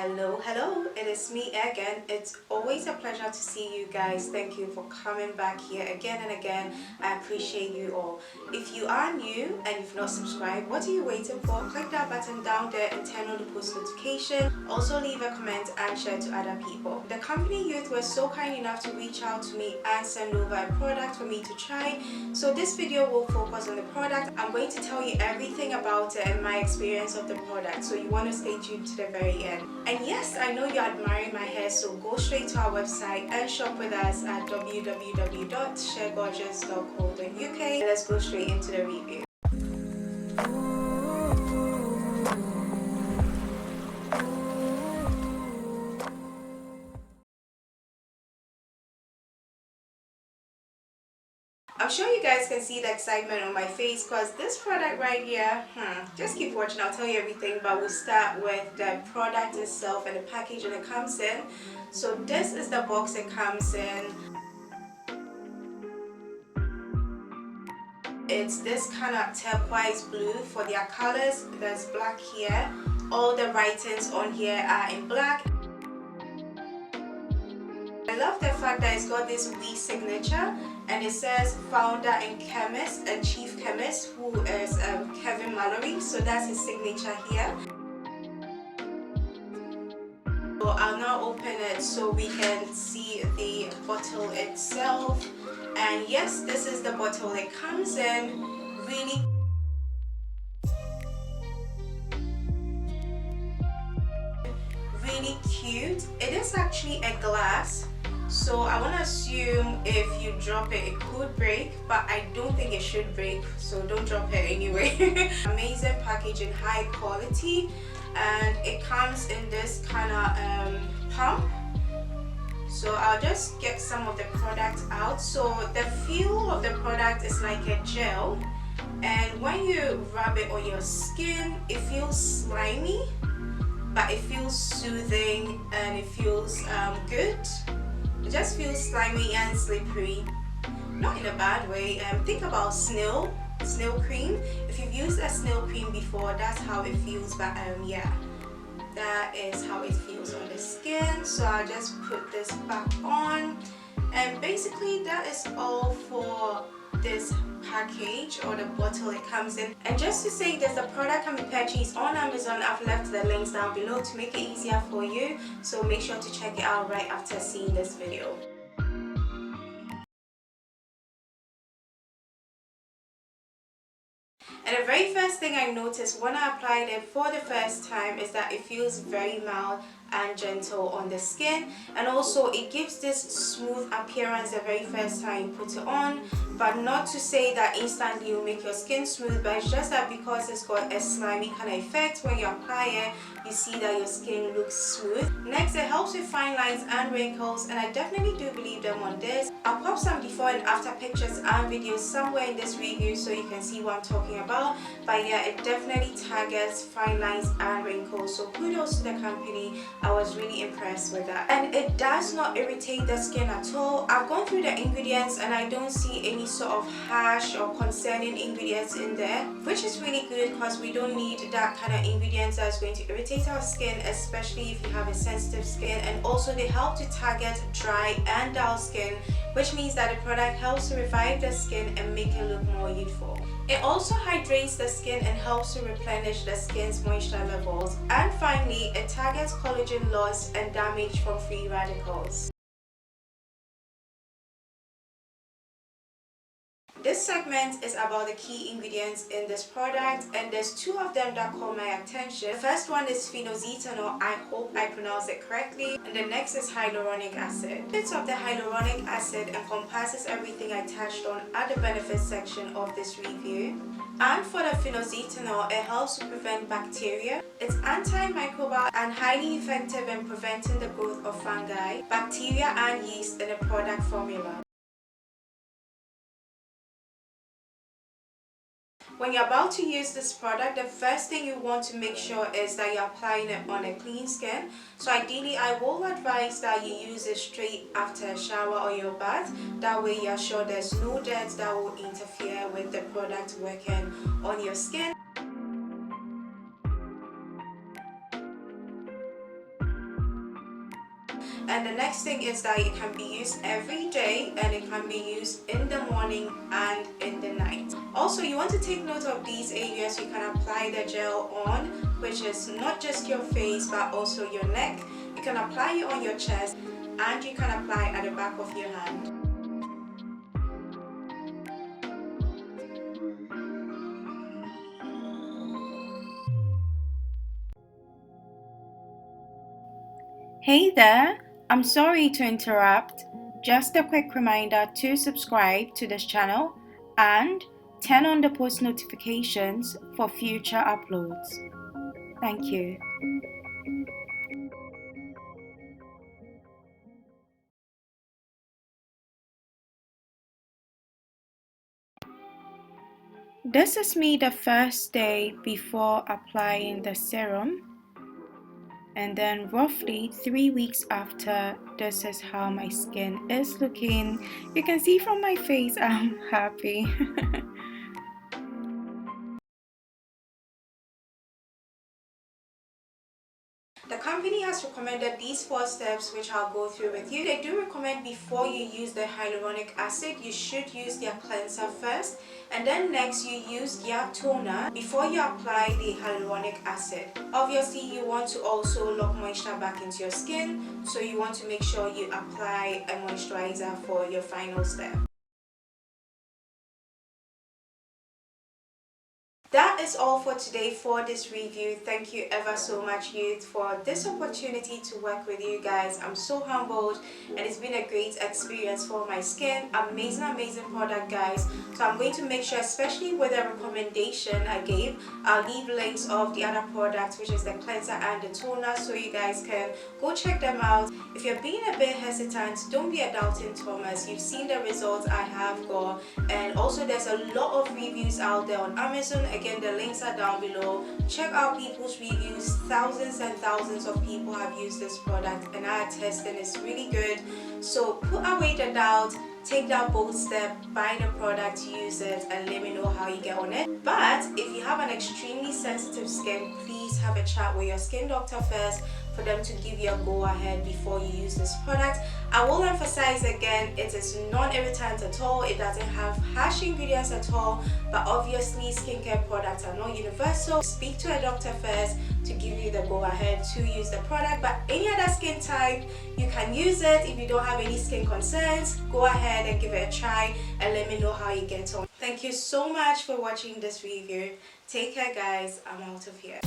Hello, it is me again. It's always a pleasure to see you guys. Thank you for coming back here again and again. I appreciate you all. If you are new and you've not subscribed, what are you waiting for? Click that button down there and turn on the post notification. Also leave a comment and share to other people. The company Yeouth was so kind enough to reach out to me and send over a product for me to try. So this video will focus on the product. I'm going to tell you everything about it and my experience of the product. So you want to stay tuned to the very end. And yes, I know you're admiring my hair, so go straight to our website and shop with us at www.sharegorgeous.co.uk. Let's go straight into the review. I'm sure you guys can see the excitement on my face because this product right here, just keep watching, I'll tell you everything, but we'll start with the product itself and the packaging it comes in. So this is the box it comes in. It's this kind of turquoise blue for their colors. There's black here. All the writings on here are in black. I love the fact that it's got this wee signature and it says founder and chemist and chief chemist, who is Kevin Mallory, so that's his signature here. So I'll now open it so we can see the bottle itself. And yes, this is the bottle it comes in. Really cute. It is actually a glass, so I want to assume if you drop it, it could break, but I don't think it should break, so don't drop it anyway. Amazing packaging, high quality, and it comes in this kind of pump. So I'll just get some of the product out. So the feel of the product is like a gel, and when you rub it on your skin, it feels slimy, but it feels soothing and it feels good. It just feels slimy and slippery, not in a bad way. Think about snail cream. If you've used a snail cream before, that's how it feels. But yeah, that is how it feels on the skin. So I'll just put this back on, and basically that is all for this package or the bottle it comes in. And just to say this, the product can be purchased on Amazon. I've left the links down below to make it easier for you, so make sure to check it out right after seeing this video. And the very first thing I noticed when I applied it for the first time is that it feels very mild and gentle on the skin, and also it gives this smooth appearance the very first time you put it on. But not to say that instantly you make your skin smooth, but it's just that because it's got a slimy kind of effect, when you apply it, you see that your skin looks smooth. Next, it helps with fine lines and wrinkles, and I definitely do believe them on this. I'll pop some before and after pictures and videos somewhere in this review so you can see what I'm talking about. But yeah, it definitely targets fine lines and wrinkles, so kudos to the company. I was really impressed with that. And it does not irritate the skin at all. I've gone through the ingredients and I don't see any sort of harsh or concerning ingredients in there, which is really good because we don't need that kind of ingredients that's going to irritate our skin, especially if you have a sensitive skin. And also they help to target dry and dull skin, which means that the product helps to revive the skin and make it look more youthful. It also hydrates the skin and helps to replenish the skin's moisture levels. And finally, it targets collagen loss and damage from free radicals. This segment is about the key ingredients in this product, and there's two of them that caught my attention. The first one is phenoxyethanol, I hope I pronounce it correctly, and the next is hyaluronic acid. The benefits of the hyaluronic acid encompasses everything I touched on at the benefits section of this review. And for the phenoxyethanol, it helps to prevent bacteria. It's antimicrobial and highly effective in preventing the growth of fungi, bacteria and yeast in the product formula. When you're about to use this product, the first thing you want to make sure is that you're applying it on a clean skin. So ideally, I will advise that you use it straight after a shower or your bath. That way you're sure there's no dirt that will interfere with the product working on your skin. And the next thing is that it can be used every day, and it can be used in the morning and in the night. Also, you want to take note of these areas you can apply the gel on, which is not just your face but also your neck. You can apply it on your chest, and you can apply at the back of your hand. Hey there, I'm sorry to interrupt. Just a quick reminder to subscribe to this channel and turn on the post notifications for future uploads. Thank you. This is me the first day before applying the serum, and then roughly 3 weeks after, this is how my skin is looking. You can see from my face I'm happy. The company has recommended these 4 steps, which I'll go through with you. They do recommend before you use the hyaluronic acid, you should use their cleanser first, and then next you use their toner before you apply the hyaluronic acid. Obviously, you want to also lock moisture back into your skin, so you want to make sure you apply a moisturizer for your final step. That is all for today for this review. Thank you ever so much, Yeouth, for this opportunity to work with you guys. I'm so humbled, and it's been a great experience for my skin. Amazing product, guys. So I'm going to make sure, especially with the recommendation I gave, I'll leave links of the other products, which is the cleanser and the toner, so you guys can go check them out. If you're being a bit hesitant, don't be a doubting Thomas. You've seen the results I have got, and also there's a lot of reviews out there on Amazon. Again, the links are down below. Check out people's reviews. Thousands and thousands of people have used this product, and I attest, and it's really good. So put away the doubt, take that bold step, buy the product, use it, and let me know how you get on it. But if you have an extremely sensitive skin, please have a chat with your skin doctor first for them to give you a go ahead before you use this product. I will emphasize again, it is non-irritant at all. It doesn't have harsh ingredients at all, but obviously skincare products are not universal. Speak to a doctor first to give you the go ahead to use the product. But any other skin type, you can use it. If you don't have any skin concerns, go ahead and give it a try and let me know how you get on. Thank you so much for watching this review. Take care, guys. I'm out of here.